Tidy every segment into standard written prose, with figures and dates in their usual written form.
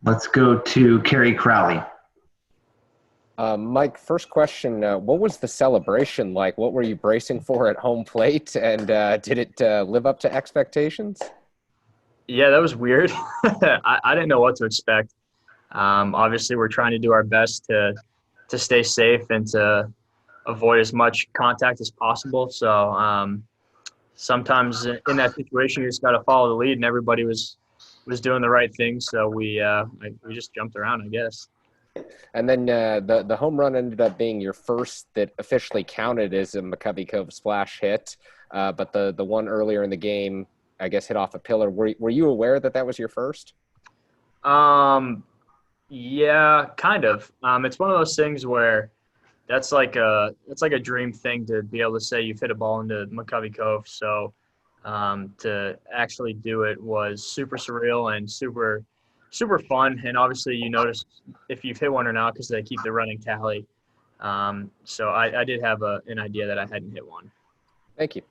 Let's go to Kerry Crowley. Mike, first question, what was the celebration like? What were you bracing for at home plate, and did it live up to expectations? Yeah, that was weird. I didn't know what to expect. Obviously, we're trying to do our best to stay safe and to avoid as much contact as possible. So sometimes in that situation, you just got to follow the lead, and everybody was doing the right thing. So we just jumped around, I guess. And then the home run ended up being your first that officially counted as a McCovey Cove splash hit, but the one earlier in the game, I guess, hit off a pillar. Were you aware that was your first? Yeah, kind of. It's one of those things where that's like a dream thing to be able to say you've hit a ball into McCovey Cove. So to actually do it was super surreal and super fun. And obviously, you notice if you've hit one or not because they keep the running tally. So I did have an idea that I hadn't hit one. Thank you.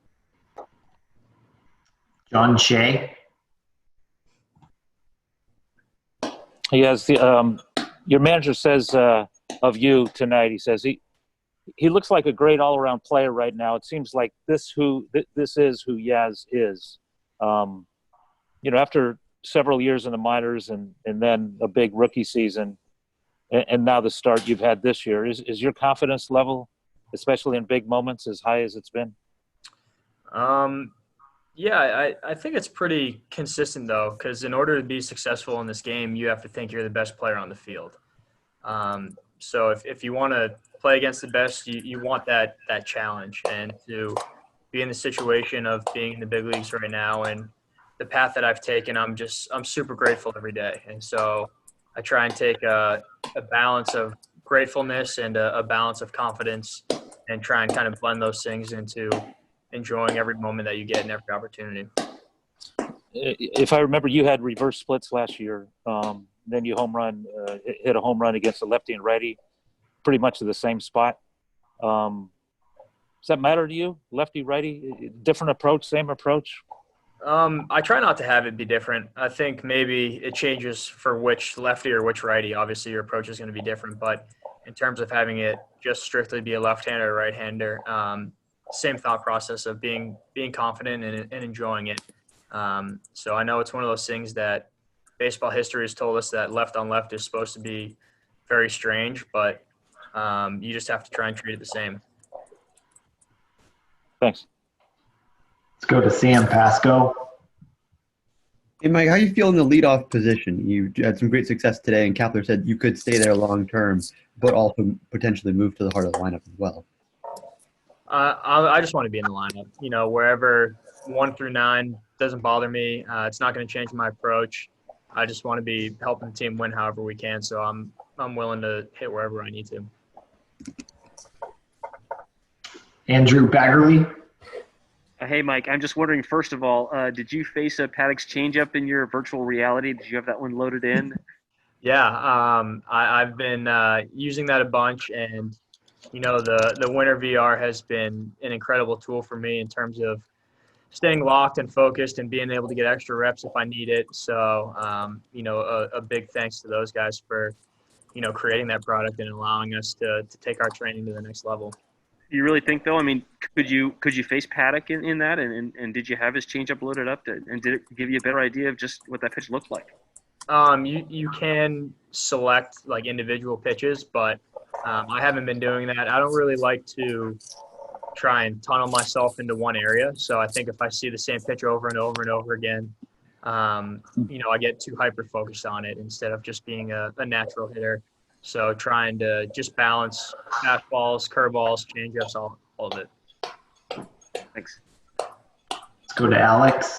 John Shea. Yes, your manager says of you tonight, he says he looks like a great all-around player right now. It seems like this is who Yaz is. After several years in the minors and then a big rookie season and now the start you've had this year, is your confidence level, especially in big moments, as high as it's been? Yeah, I think it's pretty consistent, though, because in order to be successful in this game, you have to think you're the best player on the field. So if you want to play against the best, you want that challenge. And to be in the situation of being in the big leagues right now and the path that I've taken, I'm super grateful every day. And so I try and take a balance of gratefulness and a balance of confidence and try and kind of blend those things into enjoying every moment that you get and every opportunity. If I remember, you had reverse splits last year. Then you hit a home run against a lefty and righty, pretty much to the same spot. Does that matter to you? Lefty, righty, different approach, same approach? I try not to have it be different. I think maybe it changes for which lefty or which righty. Obviously, your approach is going to be different, but in terms of having it just strictly be a left-hander or right-hander, same thought process of being confident and enjoying it. So I know it's one of those things that baseball history has told us that left on left is supposed to be very strange, but you just have to try and treat it the same. Thanks. Let's go to Sam Pasco. Hey, Mike, how you feel in the leadoff position? You had some great success today, and Kapler said you could stay there long term, but also potentially move to the heart of the lineup as well. I just want to be in the lineup. Wherever 1 through 9 doesn't bother me. It's not going to change my approach. I just want to be helping the team win however we can. So I'm willing to hit wherever I need to. Andrew Baggerly. Hey, Mike, I'm just wondering, first of all, did you face a Paddock's changeup in your virtual reality? Did you have that one loaded in? Yeah, I've been using that a bunch, and the Winter VR has been an incredible tool for me in terms of staying locked and focused and being able to get extra reps if I need it. So, a big thanks to those guys for, creating that product and allowing us to take our training to the next level. You really think, though? I mean, could you face Paddock in that, and did you have his changeup loaded up, and did it give you a better idea of just what that pitch looked like? You can select like individual pitches, but I haven't been doing that. I don't really like to try and tunnel myself into one area. So I think if I see the same pitch over and over and over again, I get too hyper focused on it instead of just being a natural hitter. So trying to just balance fastballs, curveballs, changeups, all of it. Thanks. Let's go to Alex.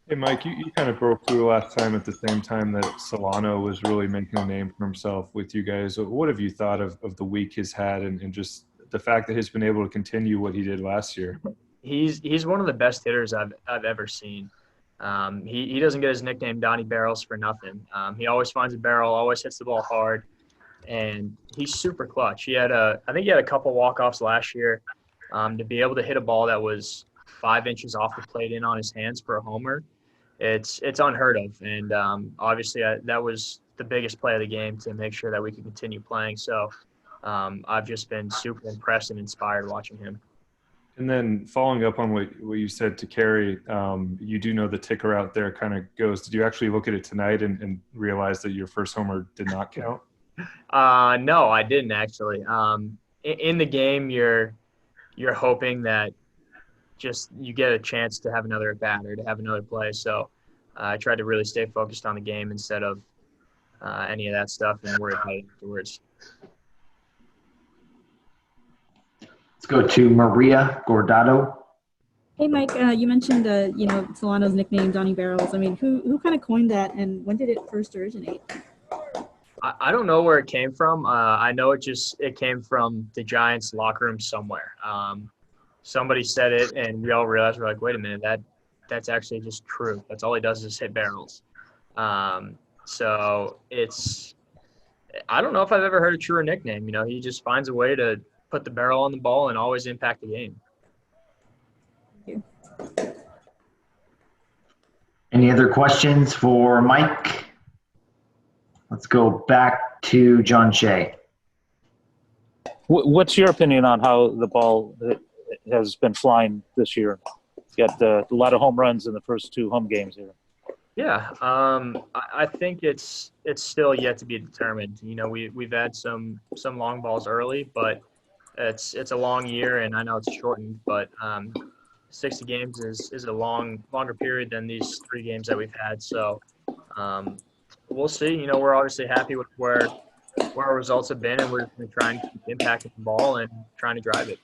Hey, Mike, you kind of broke through last time at the same time that Solano was really making a name for himself with you guys. What have you thought of the week he's had and just the fact that he's been able to continue what he did last year? He's one of the best hitters I've ever seen. He doesn't get his nickname Donnie Barrels for nothing. He always finds a barrel, always hits the ball hard, and he's super clutch. I think he had a couple walk-offs last year. To be able to hit a ball that was 5 inches off the plate in on his hands for a homer it's unheard of. And obviously that was the biggest play of the game to make sure that we could continue playing. So I've just been super impressed and inspired watching him. And then following up on what you said to Carrie, you do know the ticker out there kind of goes. Did you actually look at it tonight and realize that your first homer did not count? No, I didn't actually. In the game, you're hoping that just you get a chance to have another at bat or to have another play. So I tried to really stay focused on the game instead of any of that stuff and worry about it afterwards. Let's go to Maria Gordado. Hey, Mike, you mentioned, Solano's nickname, Donnie Barrels. I mean, who kind of coined that, and when did it first originate? I don't know where it came from. I know it came from the Giants locker room somewhere. Somebody said it, and we all realized, we're like, wait a minute, that's actually just true. That's all he does is hit barrels. So I don't know if I've ever heard a truer nickname. He just finds a way to put the barrel on the ball and always impact the game. Thank you. Any other questions for Mike? Let's go back to John Shea. What's your opinion on how the ball has been flying this year? Got a lot of home runs in the first 2 home games here. Yeah, I think it's still yet to be determined. We've had some long balls early, but it's a long year, and I know it's shortened, but 60 games is a longer period than these 3 games that we've had. So we'll see. We're obviously happy with where our results have been, and we're trying to keep impacting the ball and trying to drive it.